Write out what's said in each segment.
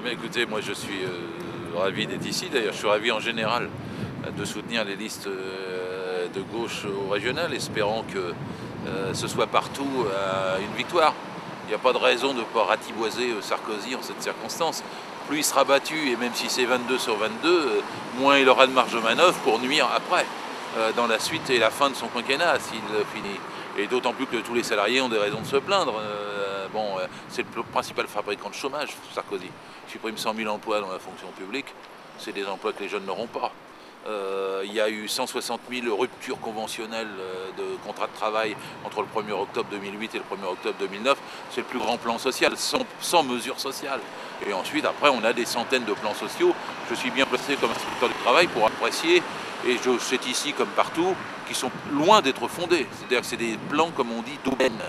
Mais écoutez, moi je suis ravi d'être ici. D'ailleurs, je suis ravi en général de soutenir les listes de gauche au régional, espérant que ce soit partout une victoire. Il n'y a pas de raison de ne pas ratiboiser Sarkozy en cette circonstance. Plus il sera battu, et même si c'est 22 sur 22, moins il aura de marge de manœuvre pour nuire après, dans la suite et la fin de son quinquennat, s'il finit. Et d'autant plus que tous les salariés ont des raisons de se plaindre. C'est le principal fabricant de chômage, Sarkozy. Il supprime 100 000 emplois dans la fonction publique, c'est des emplois que les jeunes n'auront pas. Il y a eu 160 000 ruptures conventionnelles de contrats de travail entre le 1er octobre 2008 et le 1er octobre 2009. C'est le plus grand plan social, sans mesure sociale. Et ensuite, après, on a des centaines de plans sociaux. Je suis bien placé comme inspecteur du travail pour apprécier, et je sais ici comme partout, qui sont loin d'être fondés. C'est-à-dire que c'est des plans, comme on dit, d'aubaine.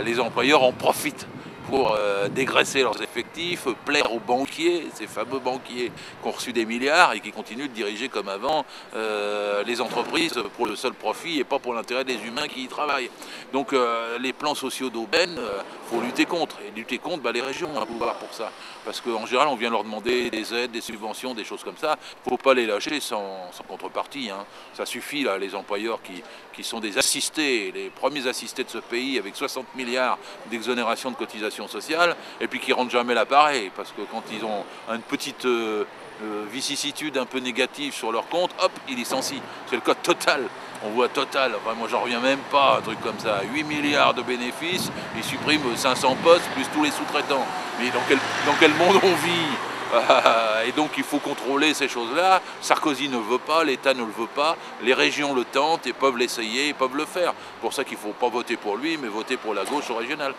Les employeurs en profitent pour dégraisser leurs effectifs, plaire aux banquiers, ces fameux banquiers qui ont reçu des milliards et qui continuent de diriger comme avant les entreprises pour le seul profit et pas pour l'intérêt des humains qui y travaillent. Donc les plans sociaux d'aubaine, faut lutter contre. Et lutter contre, les régions ont un pouvoir pour ça. Parce qu'en général, on vient leur demander des aides, des subventions, des choses comme ça. Il ne faut pas les lâcher sans contrepartie. Hein. Ça suffit, là, les employeurs qui sont des assistés, les premiers assistés de ce pays avec 60 milliards d'exonération de cotisations sociales, et puis qui ne rendent jamais l'appareil, parce que quand ils ont une petite vicissitude un peu négative sur leur compte, hop, ils licencient. C'est le cas de Total. On voit Total, enfin moi j'en reviens même pas, un truc comme ça, 8 milliards de bénéfices, ils suppriment 500 postes plus tous les sous-traitants. Mais dans quel monde on vit? Et donc il faut contrôler ces choses-là. Sarkozy ne veut pas, l'État ne le veut pas, les régions le tentent et peuvent l'essayer, ils peuvent le faire. C'est pour ça qu'il ne faut pas voter pour lui, mais voter pour la gauche au régional.